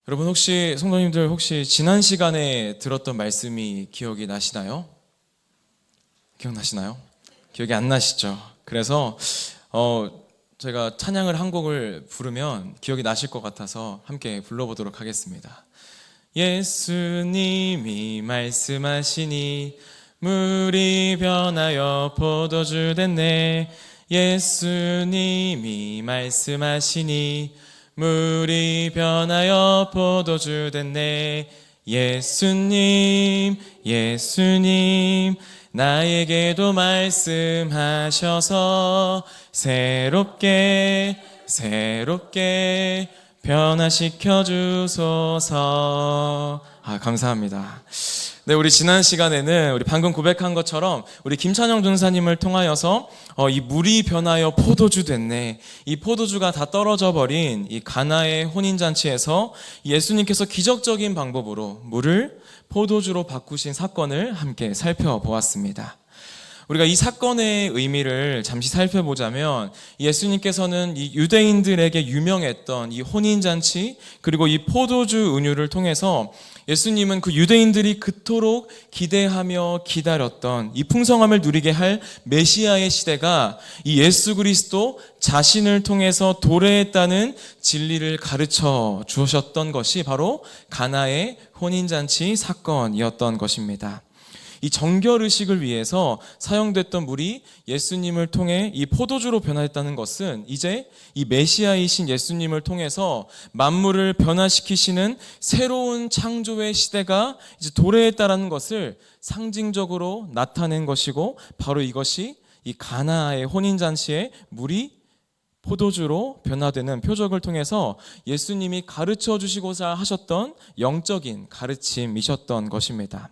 여러분 혹시 성도님들 혹시 지난 시간에 들었던 말씀이 기억이 나시나요? 기억나시나요? 기억이 안 나시죠? 그래서 제가 찬양을 한 곡을 부르면 기억이 나실 것 같아서 함께 불러보도록 하겠습니다. 예수님이 말씀하시니 물이 변하여 포도주 됐네. 예수님이 말씀하시니 물이 변하여 포도주 됐네. 예수님 예수님 나에게도 말씀하셔서 새롭게 변화시켜 주소서. 감사합니다. 네, 우리 지난 시간에는 우리 방금 고백한 것처럼 우리 김찬영 전사님을 통하여서 이 물이 변하여 포도주 됐네, 이 포도주가 다 떨어져 버린 이 가나의 혼인잔치에서 예수님께서 기적적인 방법으로 물을 포도주로 바꾸신 사건을 함께 살펴보았습니다. 우리가 이 사건의 의미를 잠시 살펴보자면 예수님께서는 이 유대인들에게 유명했던 이 혼인잔치 그리고 이 포도주 은유를 통해서 예수님은 그 유대인들이 그토록 기대하며 기다렸던 이 풍성함을 누리게 할 메시아의 시대가 이 예수 그리스도 자신을 통해서 도래했다는 진리를 가르쳐 주셨던 것이 바로 가나의 혼인잔치 사건이었던 것입니다. 이 정결의식을 위해서 사용됐던 물이 예수님을 통해 이 포도주로 변화했다는 것은 이제 이 메시아이신 예수님을 통해서 만물을 변화시키시는 새로운 창조의 시대가 이제 도래했다는 것을 상징적으로 나타낸 것이고, 바로 이것이 이 가나의 혼인잔치에 물이 포도주로 변화되는 표적을 통해서 예수님이 가르쳐 주시고자 하셨던 영적인 가르침이셨던 것입니다.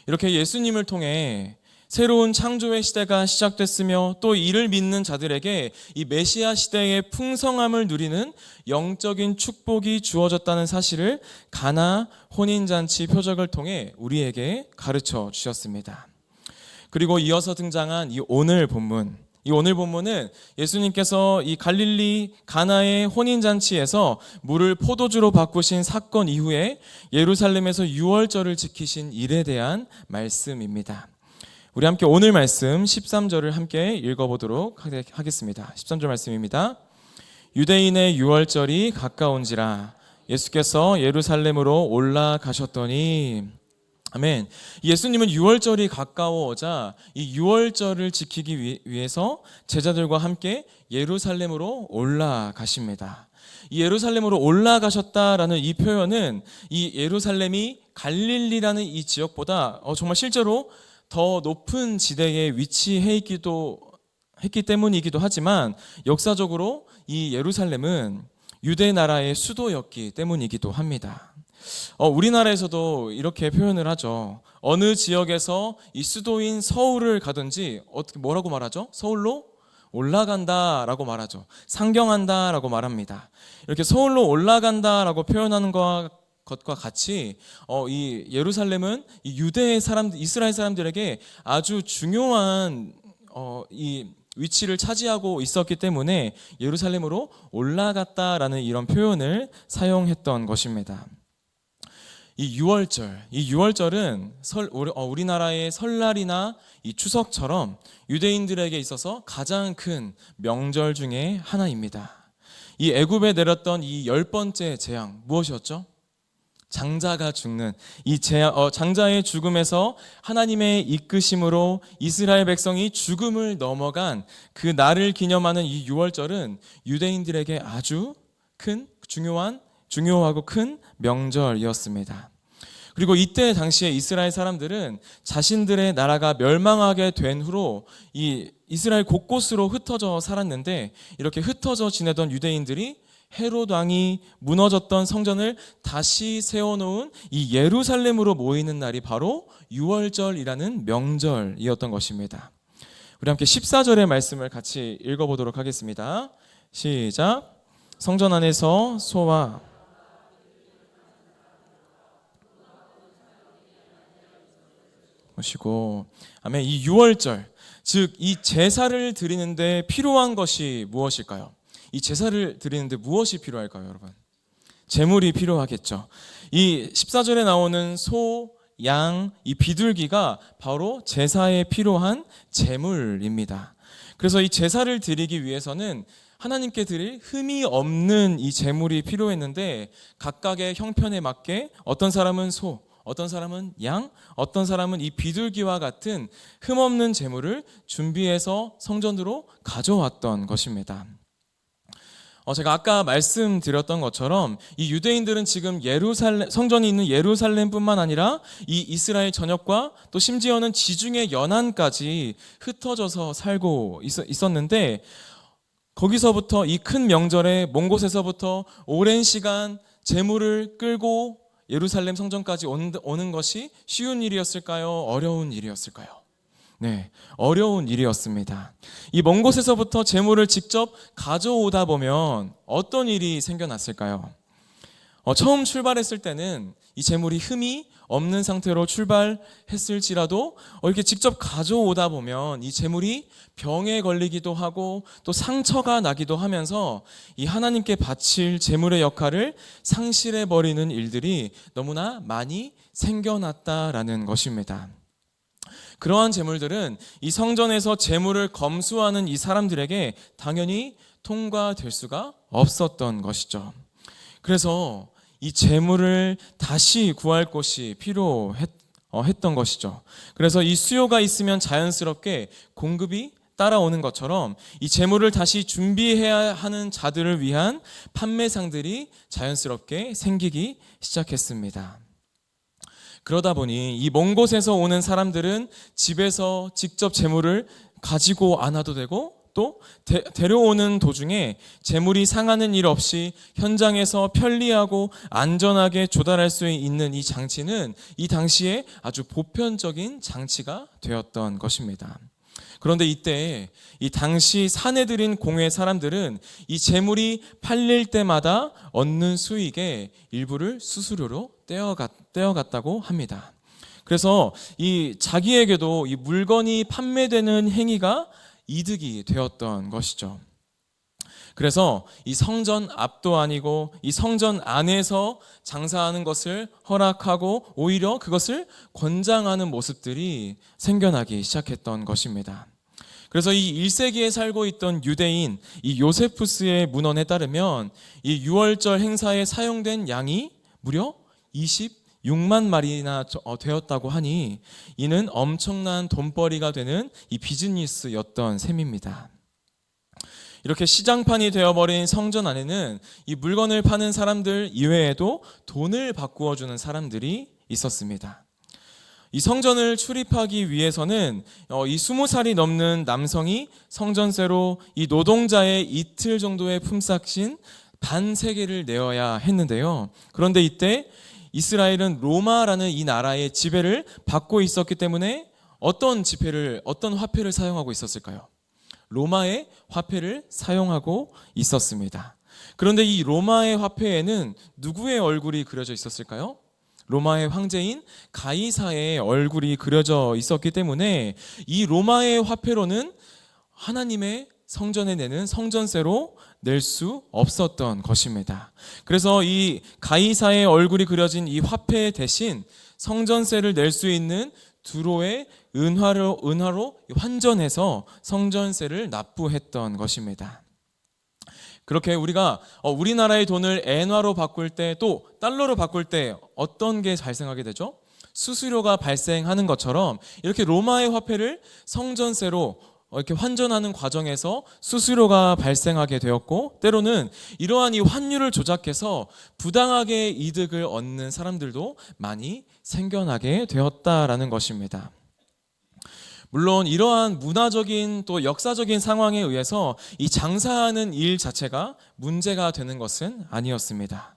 이렇게 예수님을 통해 새로운 창조의 시대가 시작됐으며 또 이를 믿는 자들에게 이 메시아 시대의 풍성함을 누리는 영적인 축복이 주어졌다는 사실을 가나 혼인잔치 표적을 통해 우리에게 가르쳐 주셨습니다. 그리고 이어서 등장한 이 오늘 본문은 예수님께서 이 갈릴리 가나의 혼인잔치에서 물을 포도주로 바꾸신 사건 이후에 예루살렘에서 유월절을 지키신 일에 대한 말씀입니다. 우리 함께 오늘 말씀 13절을 함께 읽어보도록 하겠습니다. 13절 말씀입니다. 유대인의 유월절이 가까운지라 예수께서 예루살렘으로 올라가셨더니. 아멘. 예수님은 유월절이 가까워오자 이 유월절을 지키기 위해서 제자들과 함께 예루살렘으로 올라가십니다. 이 예루살렘으로 올라가셨다라는 이 표현은 이 예루살렘이 갈릴리라는 이 지역보다 정말 실제로 더 높은 지대에 위치해 했기 때문이기도 하지만, 역사적으로 이 예루살렘은 유대 나라의 수도였기 때문이기도 합니다. 우리나라에서도 이렇게 표현을 하죠. 어느 지역에서 이 수도인 서울을 가든지 어떻게 뭐라고 말하죠? 서울로 올라간다라고 말하죠. 상경한다라고 말합니다. 이렇게 서울로 올라간다라고 표현하는 것과 같이 이 예루살렘은 이 유대의 사람들, 이스라엘 사람들에게 아주 중요한 이 위치를 차지하고 있었기 때문에 예루살렘으로 올라갔다라는 이런 표현을 사용했던 것입니다. 이 유월절은 우리나라의 설날이나 이 추석처럼 유대인들에게 있어서 가장 큰 명절 중에 하나입니다. 이 애굽에 내렸던 이 10번째 재앙 무엇이었죠? 장자가 죽는 이 장자의 죽음에서 하나님의 이끄심으로 이스라엘 백성이 죽음을 넘어간 그 날을 기념하는 이 유월절은 유대인들에게 아주 중요하고 큰 명절이었습니다. 그리고 이때 당시에 이스라엘 사람들은 자신들의 나라가 멸망하게 된 후로 이 이스라엘 곳곳으로 흩어져 살았는데, 이렇게 흩어져 지내던 유대인들이 헤롯 왕이 무너졌던 성전을 다시 세워놓은 이 예루살렘으로 모이는 날이 바로 유월절이라는 명절이었던 것입니다. 우리 함께 14절의 말씀을 같이 읽어보도록 하겠습니다. 시작. 성전 안에서 소와 보시고, 아멘. 이 유월절, 즉 이 제사를 드리는데 필요한 것이 무엇일까요? 이 제사를 드리는데 무엇이 필요할까요, 여러분? 재물이 필요하겠죠. 이 14절에 나오는 소, 양, 이 비둘기가 바로 제사에 필요한 재물입니다. 그래서 이 제사를 드리기 위해서는 하나님께 드릴 흠이 없는 이 제물이 필요했는데 각각의 형편에 맞게 어떤 사람은 소, 어떤 사람은 양, 어떤 사람은 이 비둘기와 같은 흠 없는 제물을 준비해서 성전으로 가져왔던 것입니다. 제가 아까 말씀드렸던 것처럼 이 유대인들은 지금 성전이 있는 예루살렘뿐만 아니라 이 이스라엘 전역과 또 심지어는 지중해 연안까지 흩어져서 살고 있었는데 거기서부터 이 큰 명절에 먼 곳에서부터 오랜 시간 제물을 끌고 예루살렘 성전까지 오는 것이 쉬운 일이었을까요? 어려운 일이었을까요? 네, 어려운 일이었습니다. 이 먼 곳에서부터 제물을 직접 가져오다 보면 어떤 일이 생겨났을까요? 처음 출발했을 때는 이 제물이 흠이 없는 상태로 출발했을지라도 이렇게 직접 가져오다 보면 이 제물이 병에 걸리기도 하고 또 상처가 나기도 하면서 이 하나님께 바칠 제물의 역할을 상실해 버리는 일들이 너무나 많이 생겨났다라는 것입니다. 그러한 제물들은 이 성전에서 제물을 검수하는 이 사람들에게 당연히 통과될 수가 없었던 것이죠. 그래서 이 제물을 다시 구할 곳이 필요했던 것이죠. 그래서 이 수요가 있으면 자연스럽게 공급이 따라오는 것처럼 이 제물을 다시 준비해야 하는 자들을 위한 판매상들이 자연스럽게 생기기 시작했습니다. 그러다 보니 이 먼 곳에서 오는 사람들은 집에서 직접 제물을 가지고 안 와도 되고 또 데려오는 도중에 제물이 상하는 일 없이 현장에서 편리하고 안전하게 조달할 수 있는 이 장치는 이 당시에 아주 보편적인 장치가 되었던 것입니다. 그런데 이때 이 당시 사내들인 공회 사람들은 이 제물이 팔릴 때마다 얻는 수익의 일부를 수수료로 떼어갔다고 합니다. 그래서 이 자기에게도 이 물건이 판매되는 행위가 이득이 되었던 것이죠. 그래서 이 성전 앞도 아니고 이 성전 안에서 장사하는 것을 허락하고 오히려 그것을 권장하는 모습들이 생겨나기 시작했던 것입니다. 그래서 이 1세기에 살고 있던 유대인 이 요세푸스의 문헌에 따르면 이 유월절 행사에 사용된 양이 무려 26만 마리나 되었다고 하니 이는 엄청난 돈벌이가 되는 이 비즈니스였던 셈입니다. 이렇게 시장판이 되어버린 성전 안에는 이 물건을 파는 사람들 이외에도 돈을 바꾸어 주는 사람들이 있었습니다. 이 성전을 출입하기 위해서는 이 20살이 넘는 남성이 성전세로 이 노동자의 이틀 정도의 품삯인 반세겔을 내어야 했는데요. 그런데 이때 이스라엘은 로마라는 이 나라의 지배를 받고 있었기 때문에 어떤 화폐를 사용하고 있었을까요? 로마의 화폐를 사용하고 있었습니다. 그런데 이 로마의 화폐에는 누구의 얼굴이 그려져 있었을까요? 로마의 황제인 가이사의 얼굴이 그려져 있었기 때문에 이 로마의 화폐로는 하나님의 성전에 내는 성전세로 낼 수 없었던 것입니다. 그래서 이 가이사의 얼굴이 그려진 이 화폐 대신 성전세를 낼 수 있는 두로의 은화로 환전해서 성전세를 납부했던 것입니다. 그렇게 우리가 우리나라의 돈을 엔화로 바꿀 때 또 달러로 바꿀 때 어떤 게 발생하게 되죠? 수수료가 발생하는 것처럼 이렇게 로마의 화폐를 성전세로 이렇게 환전하는 과정에서 수수료가 발생하게 되었고 때로는 이러한 이 환율을 조작해서 부당하게 이득을 얻는 사람들도 많이 생겨나게 되었다라는 것입니다. 물론 이러한 문화적인 또 역사적인 상황에 의해서 이 장사하는 일 자체가 문제가 되는 것은 아니었습니다.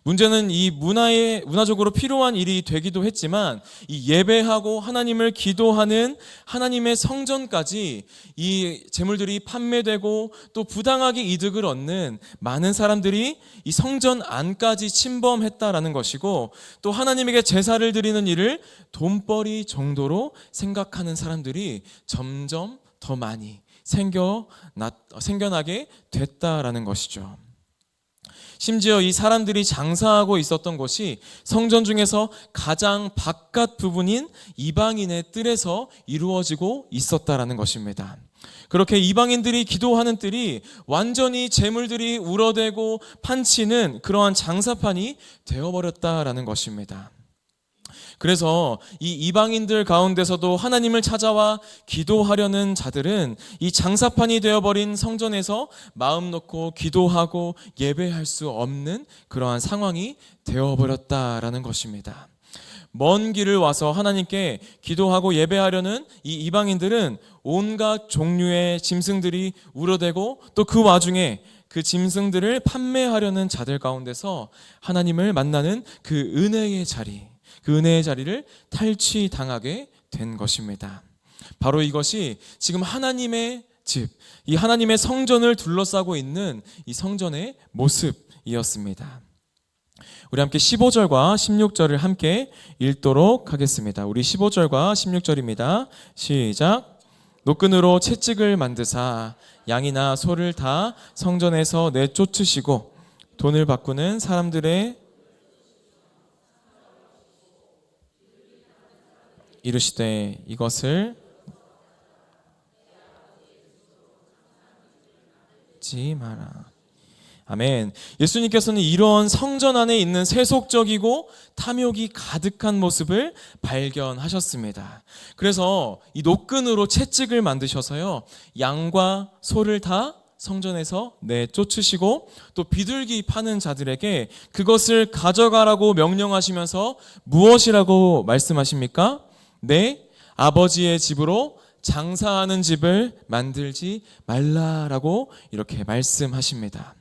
문제는 이 문화적으로 필요한 일이 되기도 했지만 이 예배하고 하나님을 기도하는 하나님의 성전까지 이 재물들이 판매되고 또 부당하게 이득을 얻는 많은 사람들이 이 성전 안까지 침범했다라는 것이고 또 하나님에게 제사를 드리는 일을 돈벌이 정도로 생각하는 사람들이 점점 더 많이 생겨나게 됐다라는 것이죠. 심지어 이 사람들이 장사하고 있었던 곳이 성전 중에서 가장 바깥 부분인 이방인의 뜰에서 이루어지고 있었다라는 것입니다. 그렇게 이방인들이 기도하는 뜰이 완전히 재물들이 우러대고 판치는 그러한 장사판이 되어버렸다라는 것입니다. 그래서 이 이방인들 가운데서도 하나님을 찾아와 기도하려는 자들은 이 장사판이 되어버린 성전에서 마음 놓고 기도하고 예배할 수 없는 그러한 상황이 되어버렸다라는 것입니다. 먼 길을 와서 하나님께 기도하고 예배하려는 이 이방인들은 온갖 종류의 짐승들이 우러대고 또 그 와중에 그 짐승들을 판매하려는 자들 가운데서 하나님을 만나는 그 은혜의 자리, 그 은혜의 자리를 탈취당하게 된 것입니다. 바로 이것이 지금 하나님의 집, 이 하나님의 성전을 둘러싸고 있는 이 성전의 모습이었습니다. 우리 함께 15절과 16절을 함께 읽도록 하겠습니다. 우리 15절과 16절입니다. 시작. 노끈으로 채찍을 만드사 양이나 소를 다 성전에서 내쫓으시고 돈을 바꾸는 사람들의 이르시되 이것을 지 마라. 아멘. 예수님께서는 이런 성전 안에 있는 세속적이고 탐욕이 가득한 모습을 발견하셨습니다. 그래서 이 노끈으로 채찍을 만드셔서요, 양과 소를 다 성전에서 내쫓으시고 또 비둘기 파는 자들에게 그것을 가져가라고 명령하시면서 무엇이라고 말씀하십니까? 내 아버지의 집으로 장사하는 집을 만들지 말라라고 이렇게 말씀하십니다.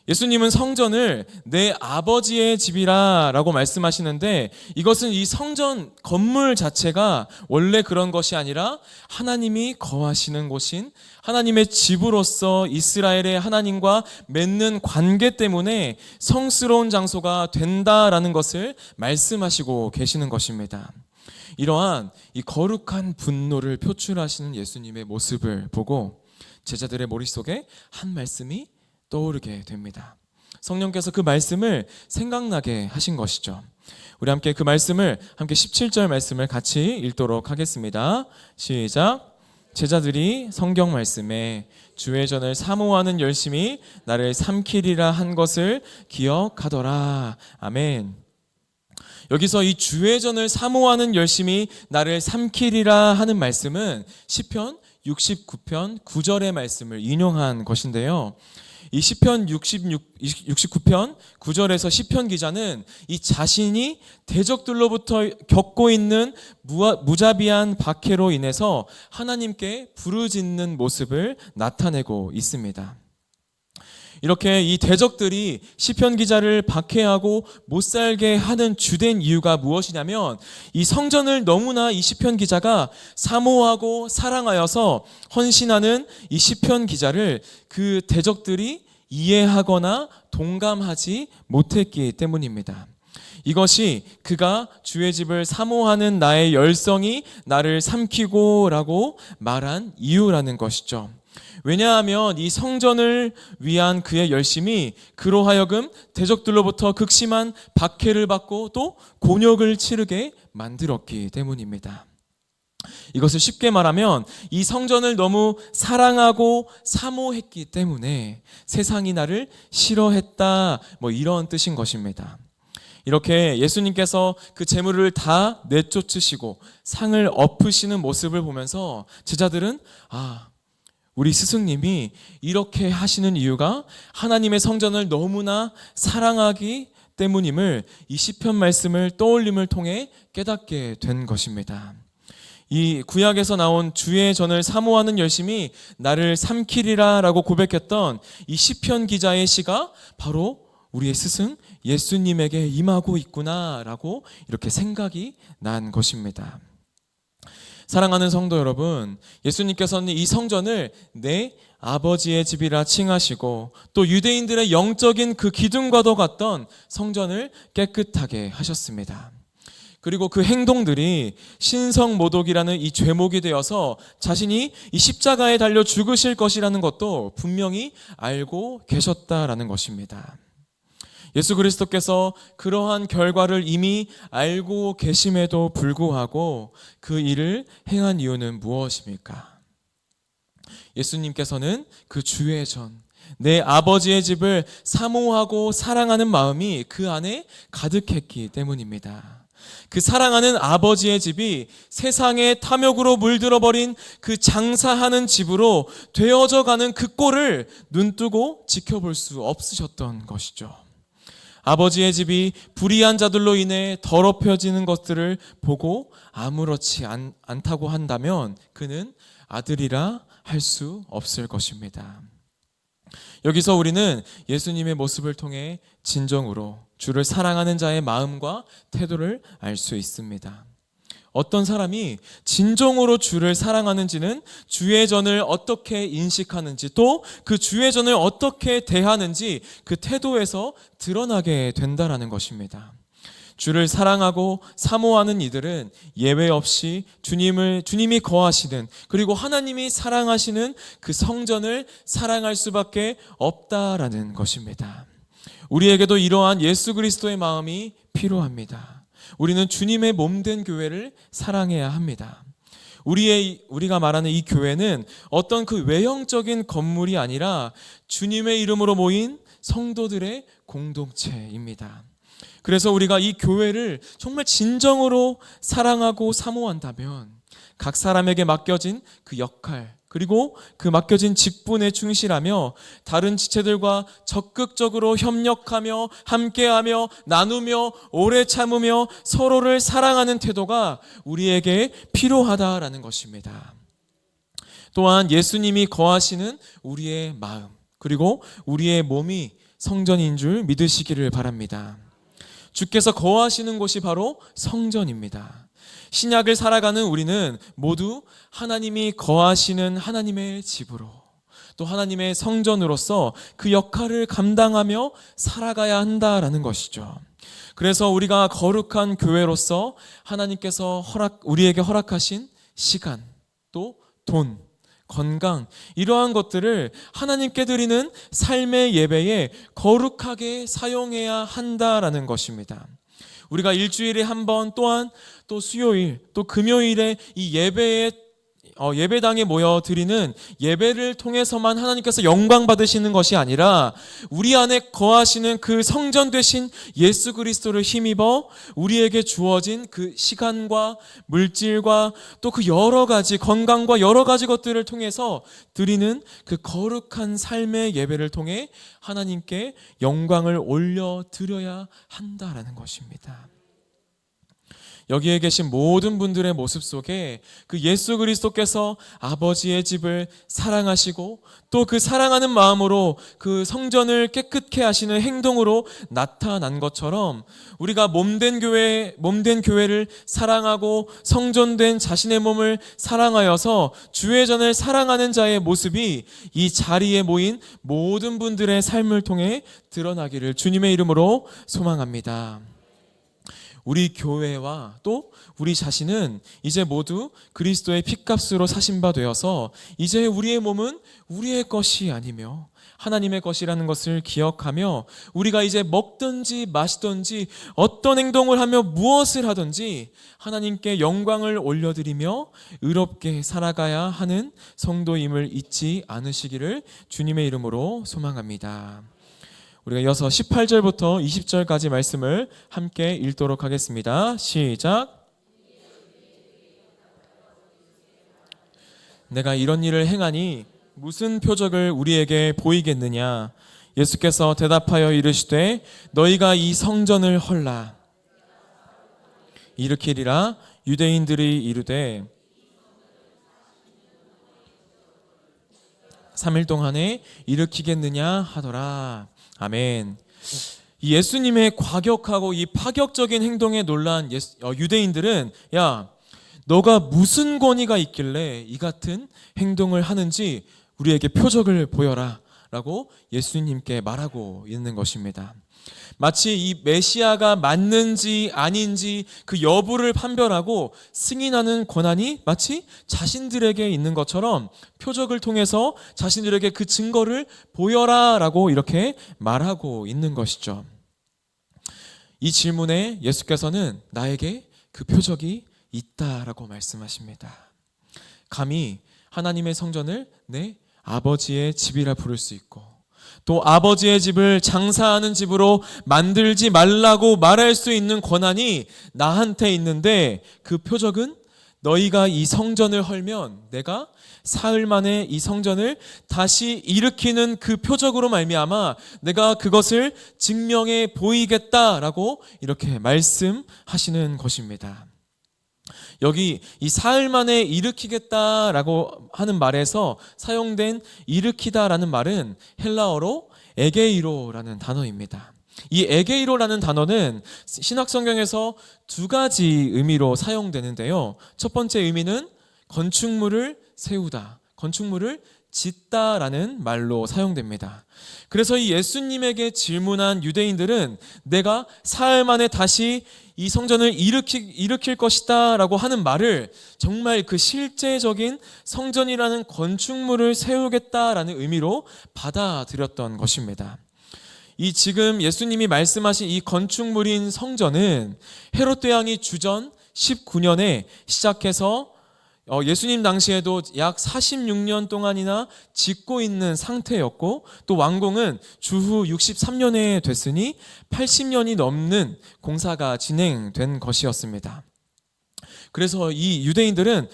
예수님은 성전을 내 아버지의 집이라고 말씀하시는데, 이것은 이 성전 건물 자체가 원래 그런 것이 아니라 하나님이 거하시는 곳인 하나님의 집으로서 이스라엘의 하나님과 맺는 관계 때문에 성스러운 장소가 된다라는 것을 말씀하시고 계시는 것입니다. 이러한 이 거룩한 분노를 표출하시는 예수님의 모습을 보고 제자들의 머릿속에 한 말씀이 떠오르게 됩니다. 성령께서 그 말씀을 생각나게 하신 것이죠. 우리 함께 그 말씀을 함께 17절 말씀을 같이 읽도록 하겠습니다. 시작. 제자들이 성경 말씀에 주의 전을 사모하는 열심히 나를 삼키리라 한 것을 기억하더라. 아멘. 여기서 이 주의 전을 사모하는 열심히 나를 삼키리라 하는 말씀은 시편 69편 9절의 말씀을 인용한 것인데요. 이 시편 69편 9절에서 시편 기자는 이 자신이 대적들로부터 겪고 있는 무자비한 박해로 인해서 하나님께 부르짖는 모습을 나타내고 있습니다. 이렇게 이 대적들이 시편 기자를 박해하고 못 살게 하는 주된 이유가 무엇이냐면, 이 성전을 너무나 이 시편 기자가 사모하고 사랑하여서 헌신하는 이 시편 기자를 그 대적들이 이해하거나 동감하지 못했기 때문입니다. 이것이 그가 주의 집을 사모하는 나의 열성이 나를 삼키고라고 말한 이유라는 것이죠. 왜냐하면 이 성전을 위한 그의 열심이 그로 하여금 대적들로부터 극심한 박해를 받고 또 곤욕을 치르게 만들었기 때문입니다. 이것을 쉽게 말하면 이 성전을 너무 사랑하고 사모했기 때문에 세상이 나를 싫어했다, 이런 뜻인 것입니다. 이렇게 예수님께서 그 재물을 다 내쫓으시고 상을 엎으시는 모습을 보면서 제자들은 우리 스승님이 이렇게 하시는 이유가 하나님의 성전을 너무나 사랑하기 때문임을 이 시편 말씀을 떠올림을 통해 깨닫게 된 것입니다. 이 구약에서 나온 주의 전을 사모하는 열심이 나를 삼키리라 라고 고백했던 이 시편 기자의 시가 바로 우리의 스승 예수님에게 임하고 있구나라고 이렇게 생각이 난 것입니다. 사랑하는 성도 여러분, 예수님께서는 이 성전을 내 아버지의 집이라 칭하시고 또 유대인들의 영적인 그 기둥과도 같던 성전을 깨끗하게 하셨습니다. 그리고 그 행동들이 신성모독이라는 이 죄목이 되어서 자신이 이 십자가에 달려 죽으실 것이라는 것도 분명히 알고 계셨다라는 것입니다. 예수 그리스도께서 그러한 결과를 이미 알고 계심에도 불구하고 그 일을 행한 이유는 무엇입니까? 예수님께서는 그 주의 전, 내 아버지의 집을 사모하고 사랑하는 마음이 그 안에 가득했기 때문입니다. 그 사랑하는 아버지의 집이 세상의 탐욕으로 물들어버린 그 장사하는 집으로 되어져 가는 그 꼴을 눈뜨고 지켜볼 수 없으셨던 것이죠. 아버지의 집이 불의한 자들로 인해 더럽혀지는 것들을 보고 아무렇지 않다고 한다면 그는 아들이라 할 수 없을 것입니다. 여기서 우리는 예수님의 모습을 통해 진정으로 주를 사랑하는 자의 마음과 태도를 알 수 있습니다. 어떤 사람이 진정으로 주를 사랑하는지는 주의 전을 어떻게 인식하는지, 또 그 주의 전을 어떻게 대하는지 그 태도에서 드러나게 된다라는 것입니다. 주를 사랑하고 사모하는 이들은 예외 없이 주님이 거하시는, 그리고 하나님이 사랑하시는 그 성전을 사랑할 수밖에 없다라는 것입니다. 우리에게도 이러한 예수 그리스도의 마음이 필요합니다. 우리는 주님의 몸된 교회를 사랑해야 합니다. 우리가 말하는 이 교회는 어떤 그 외형적인 건물이 아니라 주님의 이름으로 모인 성도들의 공동체입니다. 그래서 우리가 이 교회를 정말 진정으로 사랑하고 사모한다면 각 사람에게 맡겨진 그 역할, 그리고 그 맡겨진 직분에 충실하며 다른 지체들과 적극적으로 협력하며 함께하며 나누며 오래 참으며 서로를 사랑하는 태도가 우리에게 필요하다라는 것입니다. 또한 예수님이 거하시는 우리의 마음, 그리고 우리의 몸이 성전인 줄 믿으시기를 바랍니다. 주께서 거하시는 곳이 바로 성전입니다. 신약을 살아가는 우리는 모두 하나님이 거하시는 하나님의 집으로, 또 하나님의 성전으로서 그 역할을 감당하며 살아가야 한다라는 것이죠. 그래서 우리가 거룩한 교회로서 하나님께서 우리에게 허락하신 시간, 또 돈, 건강, 이러한 것들을 하나님께 드리는 삶의 예배에 거룩하게 사용해야 한다라는 것입니다. 우리가 일주일에 한 번, 또한 또 수요일, 또 금요일에 이 예배당에 모여 드리는 예배를 통해서만 하나님께서 영광 받으시는 것이 아니라 우리 안에 거하시는 그 성전 되신 예수 그리스도를 힘입어 우리에게 주어진 그 시간과 물질과 또 그 여러 가지 건강과 여러 가지 것들을 통해서 드리는 그 거룩한 삶의 예배를 통해 하나님께 영광을 올려 드려야 한다라는 것입니다. 여기에 계신 모든 분들의 모습 속에 그 예수 그리스도께서 아버지의 집을 사랑하시고 또 그 사랑하는 마음으로 그 성전을 깨끗게 하시는 행동으로 나타난 것처럼 우리가 몸된 교회를 사랑하고 성전된 자신의 몸을 사랑하여서 주의 전을 사랑하는 자의 모습이 이 자리에 모인 모든 분들의 삶을 통해 드러나기를 주님의 이름으로 소망합니다. 우리 교회와 또 우리 자신은 이제 모두 그리스도의 핏값으로 사신 바 되어서 이제 우리의 몸은 우리의 것이 아니며 하나님의 것이라는 것을 기억하며 우리가 이제 먹든지 마시든지 어떤 행동을 하며 무엇을 하든지 하나님께 영광을 올려드리며 의롭게 살아가야 하는 성도임을 잊지 않으시기를 주님의 이름으로 소망합니다. 우리가 이어서 18절부터 20절까지 말씀을 함께 읽도록 하겠습니다. 시작. 내가 이런 일을 행하니 무슨 표적을 우리에게 보이겠느냐? 예수께서 대답하여 이르시되 너희가 이 성전을 헐라 일으키리라. 유대인들이 이르되 3일 동안에 일으키겠느냐 하더라. 아멘. 이 예수님의 과격하고 이 파격적인 행동에 놀란 유대인들은 야, 너가 무슨 권위가 있길래 이 같은 행동을 하는지 우리에게 표적을 보여라 라고 예수님께 말하고 있는 것입니다. 마치 이 메시아가 맞는지 아닌지 그 여부를 판별하고 승인하는 권한이 마치 자신들에게 있는 것처럼 표적을 통해서 자신들에게 그 증거를 보여라 라고 이렇게 말하고 있는 것이죠. 이 질문에 예수께서는 나에게 그 표적이 있다라고 말씀하십니다. 감히 하나님의 성전을 내 아버지의 집이라 부를 수 있고 또 아버지의 집을 장사하는 집으로 만들지 말라고 말할 수 있는 권한이 나한테 있는데, 그 표적은 너희가 이 성전을 헐면 내가 사흘 만에 이 성전을 다시 일으키는 그 표적으로 말미암아 내가 그것을 증명해 보이겠다라고 이렇게 말씀하시는 것입니다. 여기 이 사흘 만에 일으키겠다라고 하는 말에서 사용된 일으키다라는 말은 헬라어로 에게이로라는 단어입니다. 이 에게이로라는 단어는 신약 성경에서 두 가지 의미로 사용되는데요. 첫 번째 의미는 건축물을 세우다, 건축물을 짓다라는 말로 사용됩니다. 그래서 이 예수님에게 질문한 유대인들은 내가 사흘 만에 다시 이 성전을 일으킬 것이다 라고 하는 말을 정말 그 실제적인 성전이라는 건축물을 세우겠다라는 의미로 받아들였던 것입니다. 이 지금 예수님이 말씀하신 이 건축물인 성전은 헤롯 왕이 주전 19년에 시작해서 예수님 당시에도 약 46년 동안이나 짓고 있는 상태였고, 또 완공은 주후 63년에 됐으니 80년이 넘는 공사가 진행된 것이었습니다. 그래서 이 유대인들은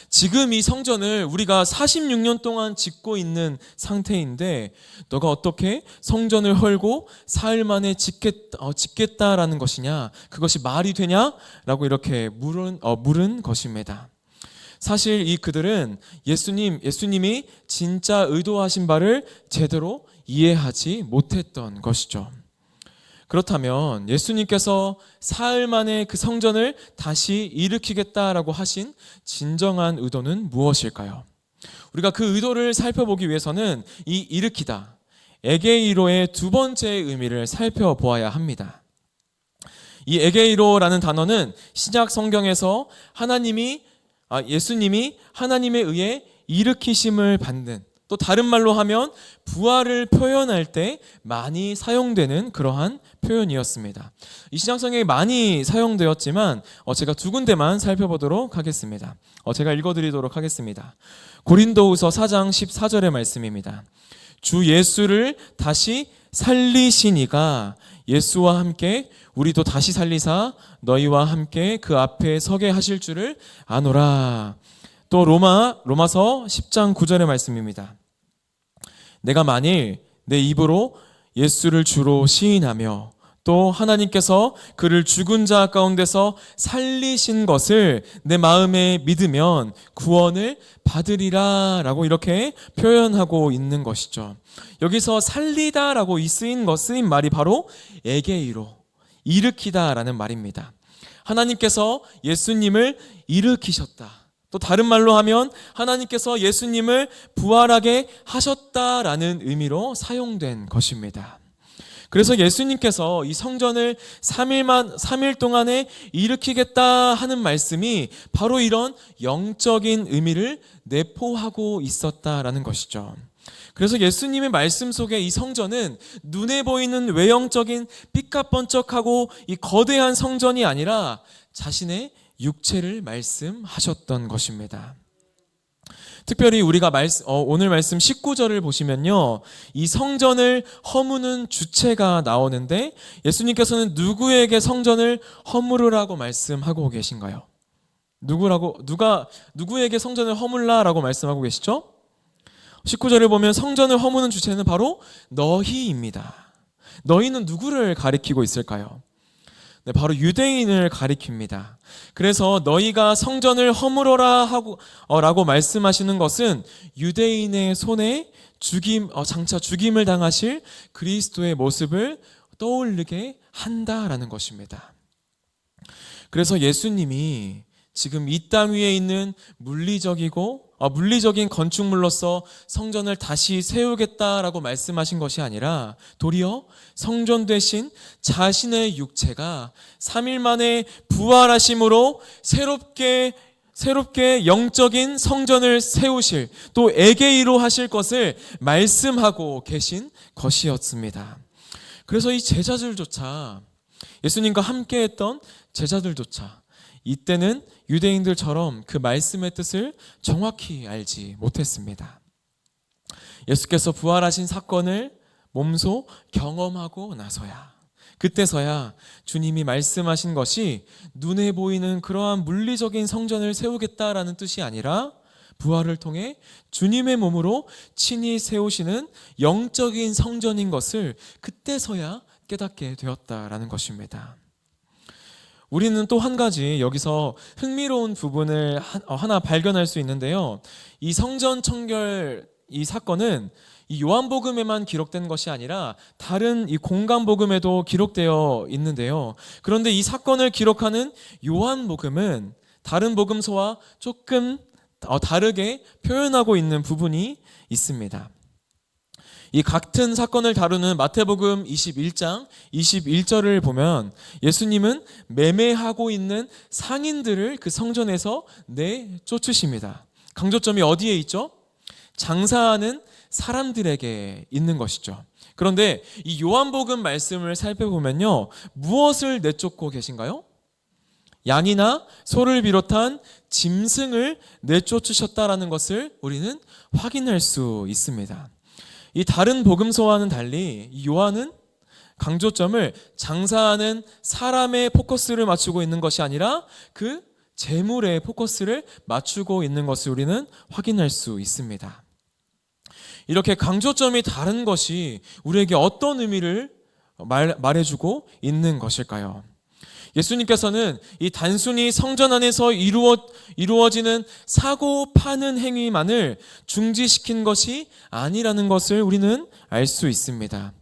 지금 이 성전을 우리가 46년 동안 짓고 있는 상태인데 너가 어떻게 성전을 헐고 사흘 만에 짓겠다라는 것이냐, 그것이 말이 되냐? 라고 이렇게 물은 것입니다. 사실 이 그들은 예수님이 진짜 의도하신 바를 제대로 이해하지 못했던 것이죠. 그렇다면 예수님께서 사흘 만에 그 성전을 다시 일으키겠다라고 하신 진정한 의도는 무엇일까요? 우리가 그 의도를 살펴보기 위해서는 이 일으키다, 에게이로의 두 번째 의미를 살펴보아야 합니다. 이 에게이로라는 단어는 신약 성경에서 예수님이 하나님에 의해 일으키심을 받는, 또 다른 말로 하면 부활을 표현할 때 많이 사용되는 그러한 표현이었습니다. 이 신약 성경에 많이 사용되었지만 제가 두 군데만 살펴보도록 하겠습니다. 제가 읽어드리도록 하겠습니다. 고린도후서 4장 14절의 말씀입니다. 주 예수를 다시 살리시니가 예수와 함께 우리도 다시 살리사 너희와 함께 그 앞에 서게 하실 줄을 아노라. 또 로마서 10장 9절의 말씀입니다. 내가 만일 내 입으로 예수를 주로 시인하며 또 하나님께서 그를 죽은 자 가운데서 살리신 것을 내 마음에 믿으면 구원을 받으리라 라고 이렇게 표현하고 있는 것이죠. 여기서 살리다라고 쓰인 말이 바로 에게이로, 일으키다라는 말입니다. 하나님께서 예수님을 일으키셨다. 또 다른 말로 하면 하나님께서 예수님을 부활하게 하셨다라는 의미로 사용된 것입니다. 그래서 예수님께서 이 성전을 3일 동안에 일으키겠다 하는 말씀이 바로 이런 영적인 의미를 내포하고 있었다라는 것이죠. 그래서 예수님의 말씀 속에 이 성전은 눈에 보이는 외형적인 삐까뻔쩍하고 이 거대한 성전이 아니라 자신의 육체를 말씀하셨던 것입니다. 특별히 우리가 오늘 말씀 19절을 보시면요, 이 성전을 허무는 주체가 나오는데 예수님께서는 누구에게 성전을 허무르라고 말씀하고 계신가요? 누구에게 성전을 허물라라고 말씀하고 계시죠? 19절을 보면 성전을 허무는 주체는 바로 너희입니다. 너희는 누구를 가리키고 있을까요? 네, 바로 유대인을 가리킵니다. 그래서 너희가 성전을 허물어라 라고 말씀하시는 것은 유대인의 손에 장차 죽임을 당하실 그리스도의 모습을 떠올리게 한다라는 것입니다. 그래서 예수님이 지금 이 땅 위에 있는 물리적인 건축물로서 성전을 다시 세우겠다라고 말씀하신 것이 아니라 도리어 성전 대신 자신의 육체가 3일 만에 부활하심으로 새롭게 영적인 성전을 세우실, 또 에게이로 하실 것을 말씀하고 계신 것이었습니다. 그래서 이 제자들조차 예수님과 함께했던 제자들조차 이때는 유대인들처럼 그 말씀의 뜻을 정확히 알지 못했습니다. 예수께서 부활하신 사건을 몸소 경험하고 나서야, 그때서야 주님이 말씀하신 것이 눈에 보이는 그러한 물리적인 성전을 세우겠다라는 뜻이 아니라 부활을 통해 주님의 몸으로 친히 세우시는 영적인 성전인 것을 그때서야 깨닫게 되었다라는 것입니다. 우리는 또 한 가지 여기서 흥미로운 부분을 하나 발견할 수 있는데요. 이 성전 청결 이 사건은 이 요한복음에만 기록된 것이 아니라 다른 이 공간복음에도 기록되어 있는데요. 그런데 이 사건을 기록하는 요한복음은 다른 복음서와 조금 다르게 표현하고 있는 부분이 있습니다. 이 같은 사건을 다루는 마태복음 21장 21절을 보면 예수님은 매매하고 있는 상인들을 그 성전에서 내쫓으십니다. 강조점이 어디에 있죠? 장사하는 사람들에게 있는 것이죠. 그런데 이 요한복음 말씀을 살펴보면요, 무엇을 내쫓고 계신가요? 양이나 소를 비롯한 짐승을 내쫓으셨다라는 것을 우리는 확인할 수 있습니다. 이 다른 복음서와는 달리 요한은 강조점을 장사하는 사람의 포커스를 맞추고 있는 것이 아니라 그 재물에 포커스를 맞추고 있는 것을 우리는 확인할 수 있습니다. 이렇게 강조점이 다른 것이 우리에게 어떤 의미를 말해주고 있는 것일까요? 예수님께서는 이 단순히 성전 안에서 이루어지는 사고 파는 행위만을 중지시킨 것이 아니라는 것을 우리는 알 수 있습니다.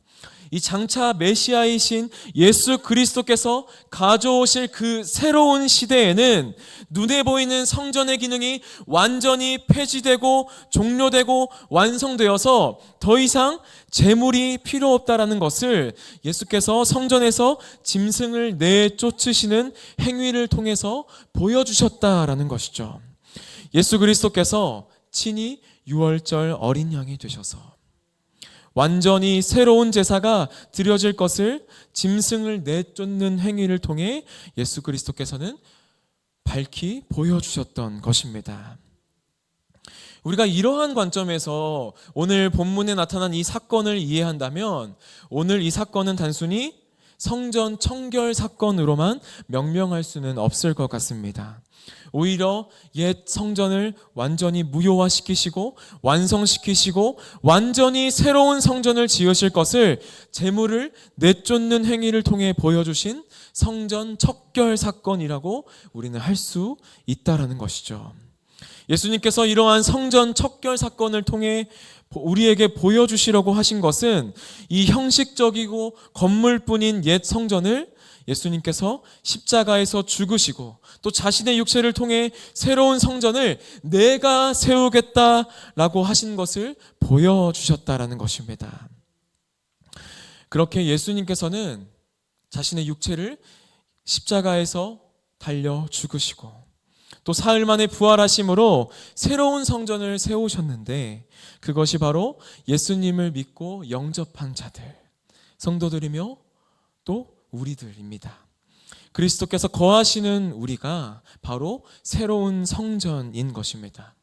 이 장차 메시아이신 예수 그리스도께서 가져오실 그 새로운 시대에는 눈에 보이는 성전의 기능이 완전히 폐지되고 종료되고 완성되어서 더 이상 재물이 필요 없다라는 것을 예수께서 성전에서 짐승을 내쫓으시는 행위를 통해서 보여주셨다라는 것이죠. 예수 그리스도께서 친히 유월절 어린 양이 되셔서 완전히 새로운 제사가 드려질 것을 짐승을 내쫓는 행위를 통해 예수 그리스도께서는 밝히 보여주셨던 것입니다. 우리가 이러한 관점에서 오늘 본문에 나타난 이 사건을 이해한다면 오늘 이 사건은 단순히 성전 청결 사건으로만 명명할 수는 없을 것 같습니다. 오히려 옛 성전을 완전히 무효화시키시고 완성시키시고 완전히 새로운 성전을 지으실 것을 재물을 내쫓는 행위를 통해 보여주신 성전 척결 사건이라고 우리는 할 수 있다라는 것이죠. 예수님께서 이러한 성전 척결 사건을 통해 우리에게 보여주시려고 하신 것은 이 형식적이고 건물뿐인 옛 성전을 예수님께서 십자가에서 죽으시고 또 자신의 육체를 통해 새로운 성전을 내가 세우겠다라고 하신 것을 보여주셨다라는 것입니다. 그렇게 예수님께서는 자신의 육체를 십자가에서 달려 죽으시고 또 사흘 만에 부활하심으로 새로운 성전을 세우셨는데 그것이 바로 예수님을 믿고 영접한 자들, 성도들이며 또 우리들입니다. 그리스도께서 거하시는 우리가 바로 새로운 성전인 것입니다.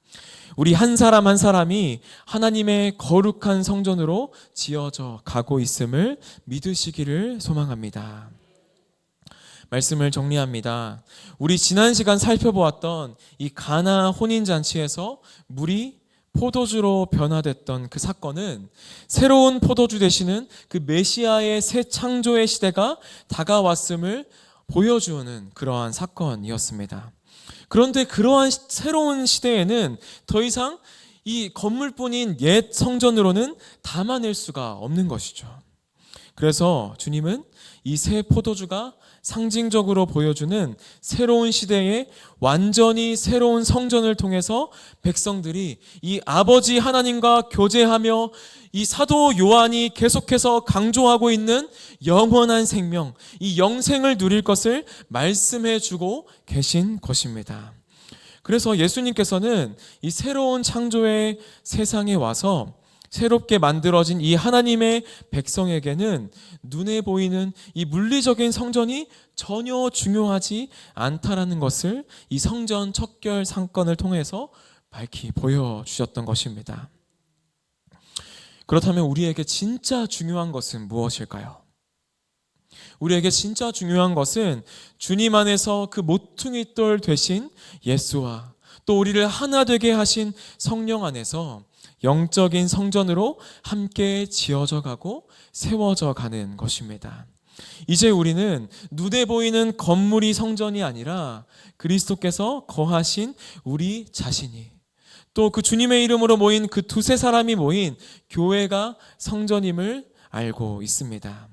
우리 한 사람 한 사람이 하나님의 거룩한 성전으로 지어져 가고 있음을 믿으시기를 소망합니다. 말씀을 정리합니다. 우리 지난 시간 살펴보았던 이 가나 혼인잔치에서 물이 포도주로 변화됐던 그 사건은 새로운 포도주 되시는 그 메시아의 새 창조의 시대가 다가왔음을 보여주는 그러한 사건이었습니다. 그런데 그러한 새로운 시대에는 더 이상 이 건물뿐인 옛 성전으로는 담아낼 수가 없는 것이죠. 그래서 주님은 이 새 포도주가 상징적으로 보여주는 새로운 시대의 완전히 새로운 성전을 통해서 백성들이 이 아버지 하나님과 교제하며 이 사도 요한이 계속해서 강조하고 있는 영원한 생명, 이 영생을 누릴 것을 말씀해 주고 계신 것입니다. 그래서 예수님께서는 이 새로운 창조의 세상에 와서 새롭게 만들어진 이 하나님의 백성에게는 눈에 보이는 이 물리적인 성전이 전혀 중요하지 않다라는 것을 이 성전 척결 사건을 통해서 밝히 보여주셨던 것입니다. 그렇다면 우리에게 진짜 중요한 것은 무엇일까요? 우리에게 진짜 중요한 것은 주님 안에서 그 모퉁이 돌 되신 예수와 또 우리를 하나 되게 하신 성령 안에서 영적인 성전으로 함께 지어져 가고 세워져 가는 것입니다. 이제 우리는 눈에 보이는 건물이 성전이 아니라 그리스도께서 거하신 우리 자신이, 또 그 주님의 이름으로 모인 그 두세 사람이 모인 교회가 성전임을 알고 있습니다.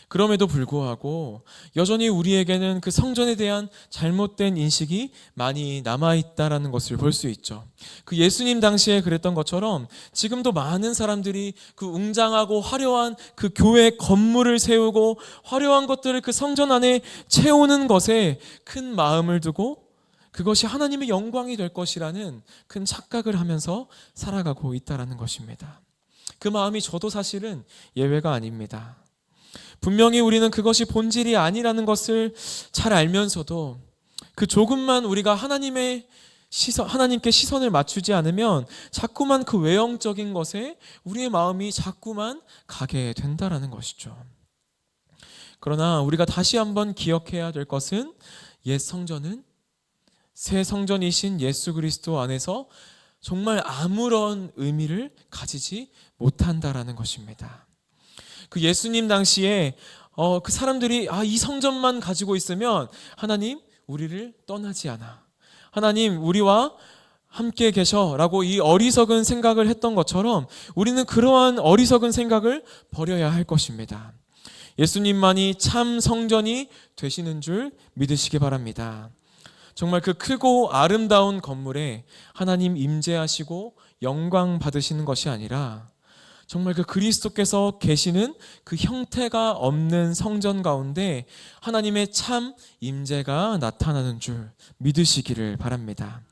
그럼에도 불구하고 여전히 우리에게는 그 성전에 대한 잘못된 인식이 많이 남아있다라는 것을 볼 수 있죠. 그 예수님 당시에 그랬던 것처럼 지금도 많은 사람들이 그 웅장하고 화려한 그 교회 건물을 세우고 화려한 것들을 그 성전 안에 채우는 것에 큰 마음을 두고 그것이 하나님의 영광이 될 것이라는 큰 착각을 하면서 살아가고 있다는 것입니다. 그 마음이 저도 사실은 예외가 아닙니다. 분명히 우리는 그것이 본질이 아니라는 것을 잘 알면서도 그 조금만 우리가 하나님께 시선을 맞추지 않으면 자꾸만 그 외형적인 것에 우리의 마음이 자꾸만 가게 된다라는 것이죠. 그러나 우리가 다시 한번 기억해야 될 것은 옛 성전은 새 성전이신 예수 그리스도 안에서 정말 아무런 의미를 가지지 못한다라는 것입니다. 그 예수님 당시에 그 사람들이 이 성전만 가지고 있으면 하나님 우리를 떠나지 않아, 하나님 우리와 함께 계셔라고 이 어리석은 생각을 했던 것처럼 우리는 그러한 어리석은 생각을 버려야 할 것입니다. 예수님만이 참 성전이 되시는 줄 믿으시기 바랍니다. 정말 그 크고 아름다운 건물에 하나님 임재하시고 영광 받으시는 것이 아니라 정말 그 그리스도께서 계시는 그 형태가 없는 성전 가운데 하나님의 참 임재가 나타나는 줄 믿으시기를 바랍니다.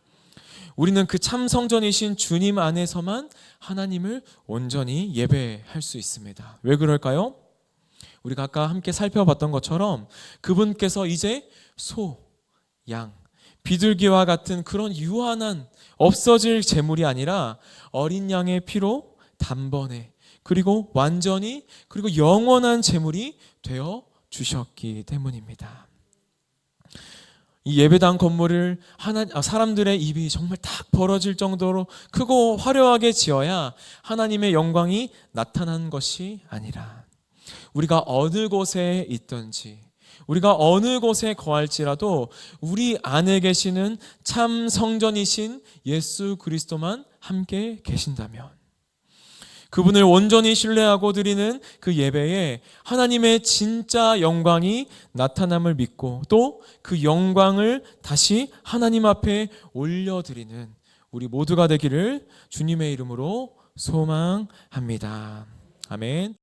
우리는 그 참 성전이신 주님 안에서만 하나님을 온전히 예배할 수 있습니다. 왜 그럴까요? 우리가 아까 함께 살펴봤던 것처럼 그분께서 이제 소, 양, 비둘기와 같은 그런 유한한 없어질 제물이 아니라 어린 양의 피로 단번에 그리고 완전히 그리고 영원한 제물이 되어 주셨기 때문입니다. 이 예배당 건물을 사람들의 입이 정말 딱 벌어질 정도로 크고 화려하게 지어야 하나님의 영광이 나타난 것이 아니라 우리가 어느 곳에 있든지 우리가 어느 곳에 거할지라도 우리 안에 계시는 참 성전이신 예수 그리스도만 함께 계신다면 그분을 온전히 신뢰하고 드리는 그 예배에 하나님의 진짜 영광이 나타남을 믿고 또 그 영광을 다시 하나님 앞에 올려드리는 우리 모두가 되기를 주님의 이름으로 소망합니다. 아멘.